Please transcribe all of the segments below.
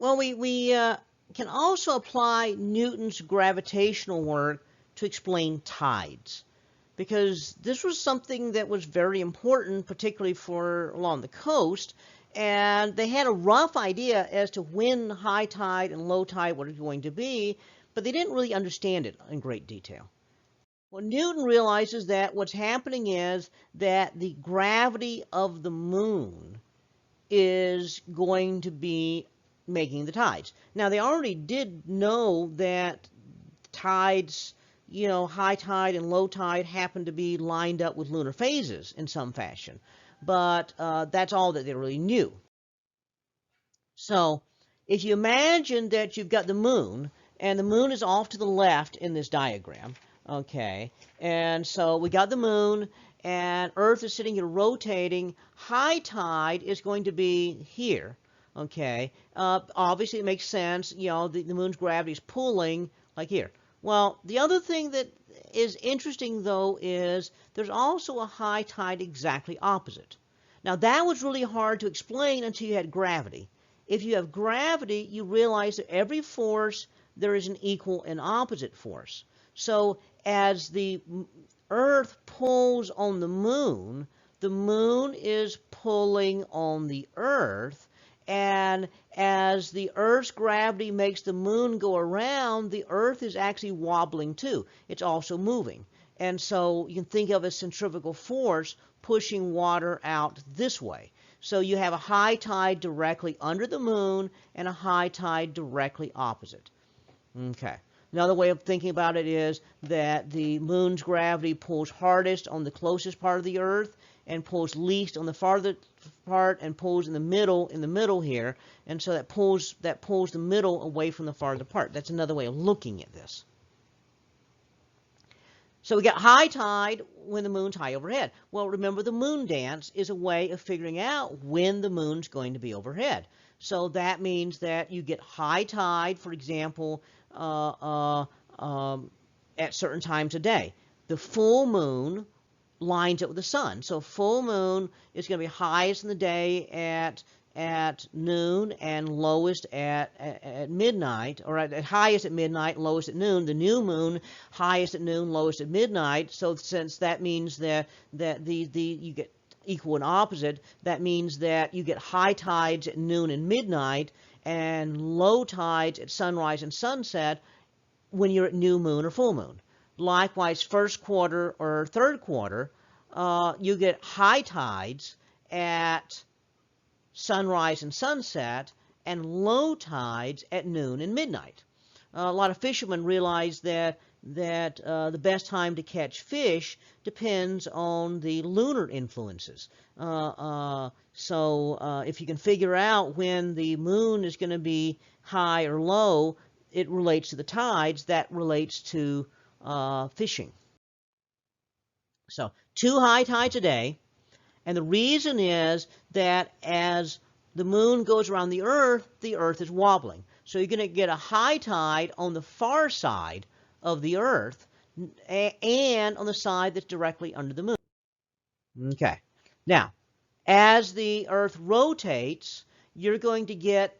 Well, we can also apply Newton's gravitational work to explain tides, because this was something that was very important, particularly for along the coast, and they had a rough idea as to when high tide and low tide were going to be, but they didn't really understand it in great detail. Well, Newton realizes that what's happening is that the gravity of the moon is going to be making the tides. Now, they already did know that tides, high tide and low tide happen to be lined up with lunar phases in some fashion, but that's all that they really knew. So if you imagine that you've got the moon, and the moon is off to the left in this diagram, okay, and so we got the moon, and Earth is sitting here rotating. High tide is going to be here, okay. Obviously, it makes sense. The moon's gravity is pulling like here. Well, the other thing that is interesting, though, is there's also a high tide exactly opposite. Now, that was really hard to explain until you had gravity. If you have gravity, you realize that every force, there is an equal and opposite force. So as the Earth pulls on the moon is pulling on the Earth, and as the Earth's gravity makes the moon go around, the Earth is actually wobbling too. It's also moving. And so you can think of a centrifugal force pushing water out this way. So you have a high tide directly under the moon and a high tide directly opposite. Okay. Another way of thinking about it is that the moon's gravity pulls hardest on the closest part of the Earth and pulls least on the farthest part and pulls in the middle here, and so that pulls the middle away from the farther part. That's another way of looking at this. So we got high tide when the moon's high overhead. Well, remember, the moon dance is a way of figuring out when the moon's going to be overhead. So that means that you get high tide, for example, at certain times a day. The full moon lines up with the sun. So full moon is going to be highest in the day at noon and lowest at midnight, or at highest at midnight, lowest at noon. The new moon, highest at noon, lowest at midnight. So since that means that you get equal and opposite, that means that you get high tides at noon and midnight and low tides at sunrise and sunset when you're at new moon or full moon. Likewise, first quarter or third quarter, you get high tides at sunrise and sunset and low tides at noon and midnight. A lot of fishermen realize that the best time to catch fish depends on the lunar influences. So if you can figure out when the moon is going to be high or low, it relates to the tides. That relates to fishing. So 2 high tides a day. And the reason is that as the moon goes around the Earth is wobbling. So you're going to get a high tide on the far side of the Earth and on the side that's directly under the moon. Okay. Now, as the Earth rotates, you're going to get,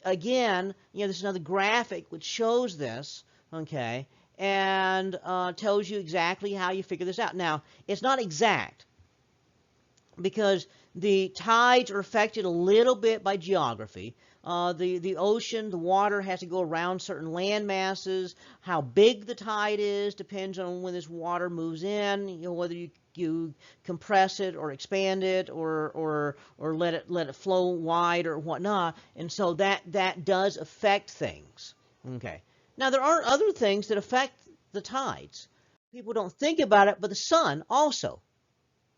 again, this is another graphic which shows this, okay, and tells you exactly how you figure this out. Now, it's not exact, because the tides are affected a little bit by geography. The ocean, the water has to go around certain land masses. How big the tide is depends on when this water moves in, whether you compress it or expand it or let it flow wide or whatnot. And so that does affect things. Okay. Now, there are other things that affect the tides. People don't think about it, but the sun also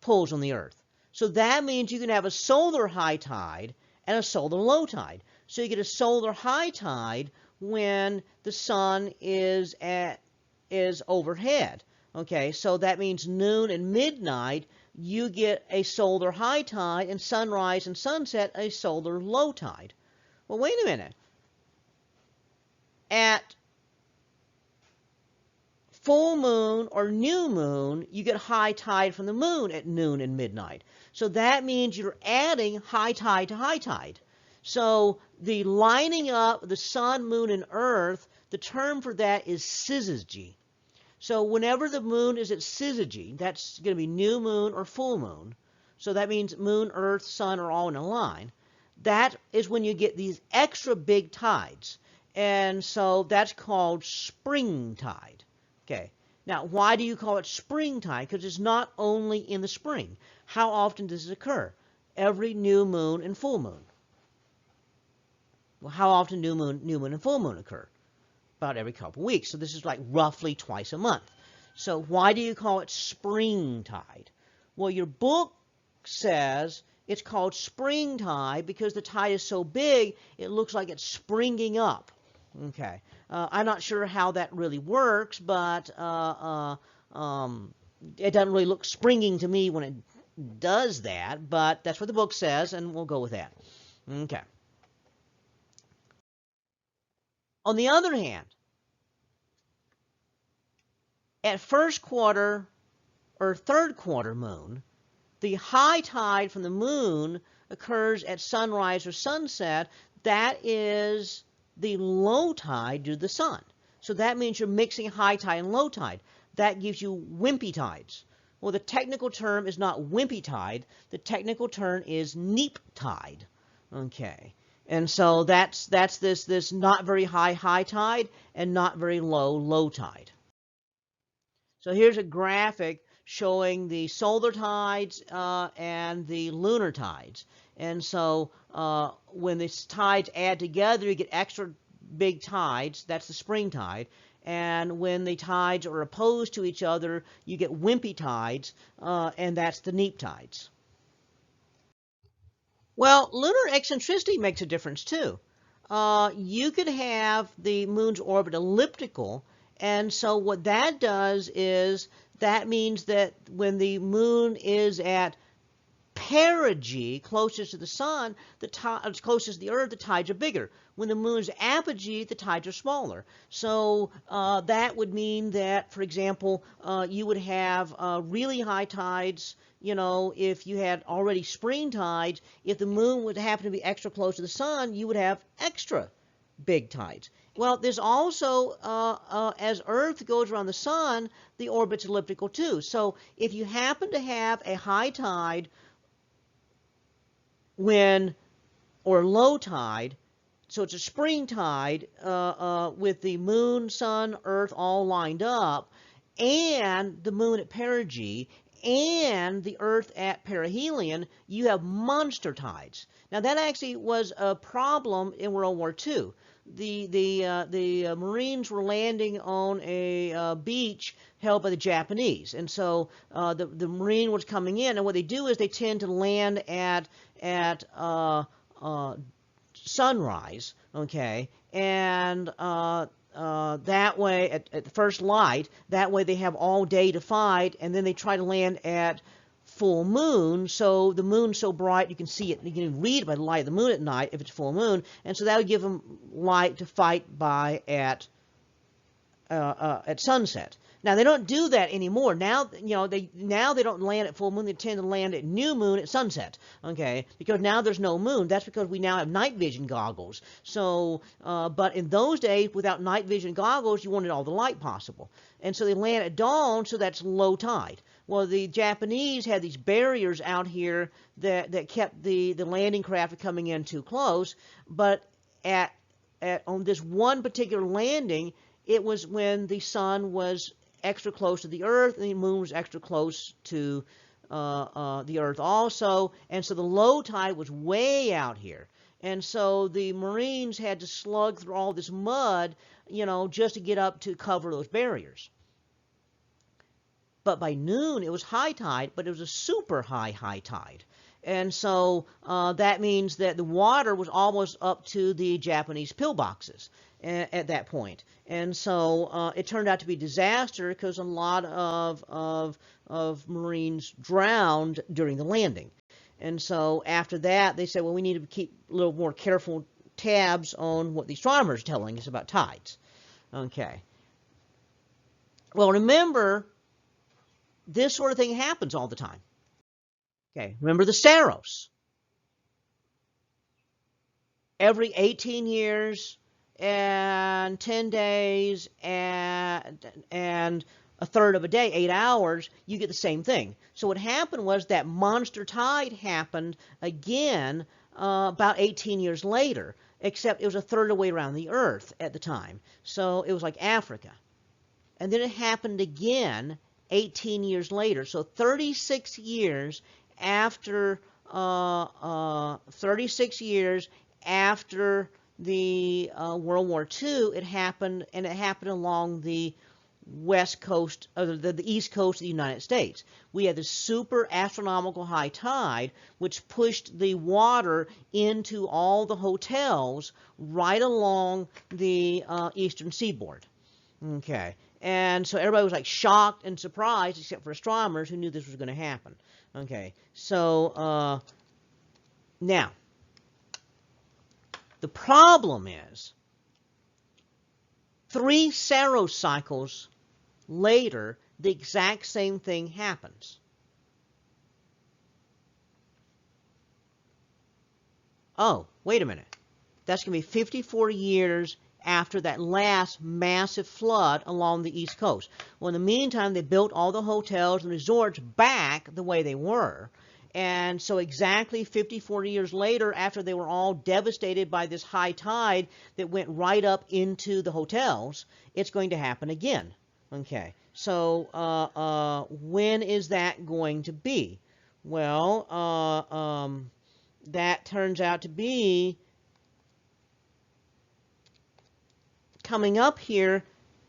pulls on the Earth. So that means you can have a solar high tide and a solar low tide. So you get a solar high tide when the sun is overhead. Okay, so that means noon and midnight, you get a solar high tide, and sunrise and sunset, a solar low tide. Well, wait a minute. At full moon or new moon, you get high tide from the moon at noon and midnight. So that means you're adding high tide to high tide. So the lining up of the sun, moon, and earth, the term for that is syzygy. So whenever the moon is at syzygy, that's going to be new moon or full moon. So that means moon, earth, sun are all in a line. That is when you get these extra big tides. And so that's called spring tide. Okay. Now, why do you call it spring tide? Because it's not only in the spring. How often does it occur? Every new moon and full moon. Well, how often new moon, and full moon occur? About every couple weeks. So this is like roughly twice a month. So why do you call it spring tide? Well, your book says it's called spring tide because the tide is so big, it looks like it's springing up. Okay. I'm not sure how that really works, but it doesn't really look springing to me when it does that, but that's what the book says, and we'll go with that. Okay. On the other hand, at first quarter or third quarter moon, the high tide from the moon occurs at sunrise or sunset. That is the low tide due to the sun. So that means you're mixing high tide and low tide. That gives you wimpy tides. Well, the technical term is not wimpy tide. The technical term is neap tide. Okay. And so that's this not very high tide and not very low tide. So here's a graphic showing the solar tides and the lunar tides. And so when these tides add together, you get extra big tides. That's the spring tide. And when the tides are opposed to each other, you get wimpy tides, and that's the neap tides. Well, lunar eccentricity makes a difference too. You could have the moon's orbit elliptical, and so what that does is that means that when the moon is at perigee, closest to the sun, closest to the earth, the tides are bigger. When the moon's apogee, the tides are smaller. So that would mean that, for example, you would have really high tides, you know, if you had already spring tides. If the moon would happen to be extra close to the sun, you would have extra big tides. Well, there's also, as Earth goes around the sun, the orbit's elliptical too. So if you happen to have a high tide or low tide, so it's a spring tide with the moon, sun, Earth all lined up, and the moon at perigee, and the Earth at perihelion, you have monster tides. Now that actually was a problem in World War II. The Marines were landing on a beach held by the Japanese, and so the Marine was coming in, and what they do is they tend to land at sunrise, okay, and that way at the first light, that way they have all day to fight, and then they try to land at full moon, so the moon's so bright you can see it, you can read by the light of the moon at night if it's full moon, and so that would give them light to fight by at sunset. Now they don't do that anymore. Now they don't land at full moon. They tend to land at new moon at sunset. Okay, because now there's no moon. That's because we now have night vision goggles. So, but in those days, without night vision goggles, you wanted all the light possible, and so they land at dawn. So that's low tide. Well, the Japanese had these barriers out here that kept the landing craft from coming in too close. But on this one particular landing, it was when the sun was extra close to the Earth, and the moon was extra close to the Earth also, and so the low tide was way out here. And so the Marines had to slug through all this mud, just to get up to cover those barriers. But by noon, it was high tide, but it was a super high tide. And so that means that the water was almost up to the Japanese pillboxes at that point. And so it turned out to be a disaster because a lot of Marines drowned during the landing. And so after that, they said, well, we need to keep a little more careful tabs on what the astronomers are telling us about tides. Okay. Well, remember, this sort of thing happens all the time. Okay, remember the Saros. every 18 years and 10 days and a third of a day, 8 hours, you get the same thing. So what happened was that monster tide happened again about 18 years later, except it was a third of the way around the Earth at the time. So it was like Africa. And then it happened again 18 years later. So 36 years after 36 years after the World War II, it happened, and it happened along the west coast, the east coast of the United States. We had this super astronomical high tide, which pushed the water into all the hotels right along the eastern seaboard. Okay, and so everybody was like shocked and surprised, except for astronomers who knew this was going to happen. Okay, so now the problem is 3 Saros cycles later, the exact same thing happens. Oh, wait a minute. That's going to be 54 years after that last massive flood along the East Coast. Well, in the meantime, they built all the hotels and resorts back the way they were. And so exactly 54 years later, after they were all devastated by this high tide that went right up into the hotels, it's going to happen again. Okay, so when is that going to be? Well, that turns out to be coming up here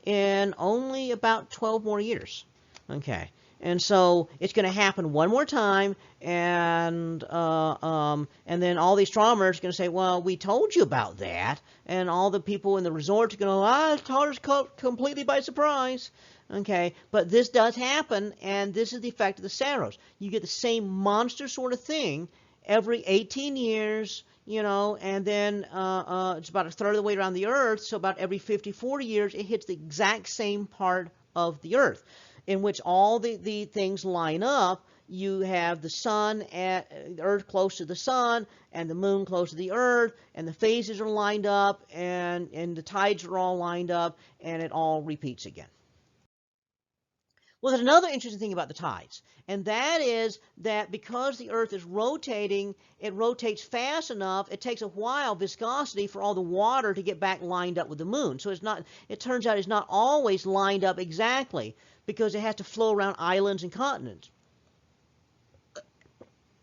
in only about 12 more years. Okay, and so it's going to happen one more time, and then all the astronomers are going to say, well, we told you about that, and all the people in the resorts are going to, it caught us completely by surprise. Okay, but this does happen, and this is the effect of the Saros. You get the same monster sort of thing every 18 years, you know, and then it's about a third of the way around the Earth, so about every 54 years it hits the exact same part of the Earth, in which all the things line up. You have the sun at the Earth close to the sun, and the moon close to the Earth, and the phases are lined up, and the tides are all lined up, and it all repeats again. Well, there's another interesting thing about the tides, and that is that because the Earth is rotating, it rotates fast enough, it takes a while, viscosity, for all the water to get back lined up with the moon. So it turns out it's not always lined up exactly, because it has to flow around islands and continents.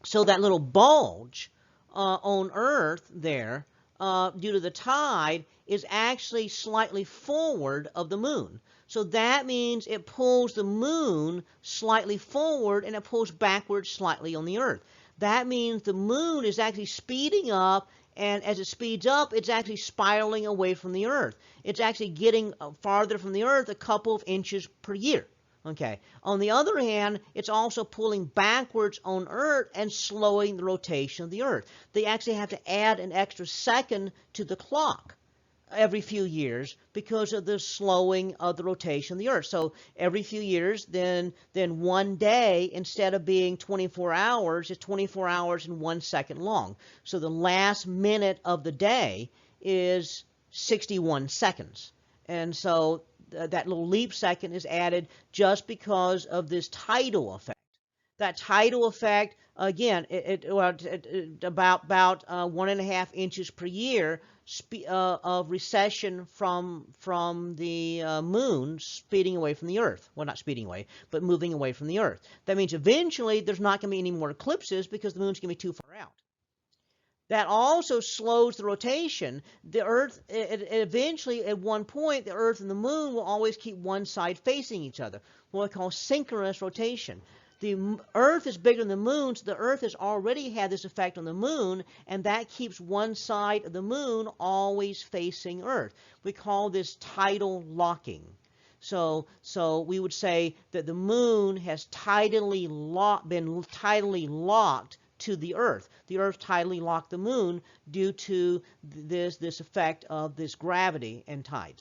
So that little bulge on Earth there, due to the tide, is actually slightly forward of the moon. So that means it pulls the moon slightly forward, and it pulls backwards slightly on the Earth. That means the moon is actually speeding up, and as it speeds up, it's actually spiraling away from the Earth. It's actually getting farther from the Earth a couple of inches per year. Okay. On the other hand, it's also pulling backwards on Earth and slowing the rotation of the Earth. They actually have to add an extra second to the clock every few years because of the slowing of the rotation of the Earth. So every few years, then one day, instead of being 24 hours, is 24 hours and 1 second long. So the last minute of the day is 61 seconds. And so that little leap second is added just because of this tidal effect. That tidal effect, again, about 1.5 inches per year of recession from the moon speeding away from the Earth. Well, not speeding away, but moving away from the Earth. That means eventually there's not going to be any more eclipses because the moon's going to be too far out. That also slows the rotation. The Earth, eventually, at one point, the Earth and the moon will always keep one side facing each other, what we call synchronous rotation. The Earth is bigger than the moon, so the Earth has already had this effect on the moon, and that keeps one side of the moon always facing Earth. We call this tidal locking. So we would say that the moon has been tidally locked to the Earth. The Earth tidally locked the moon due to this effect of this gravity and tides.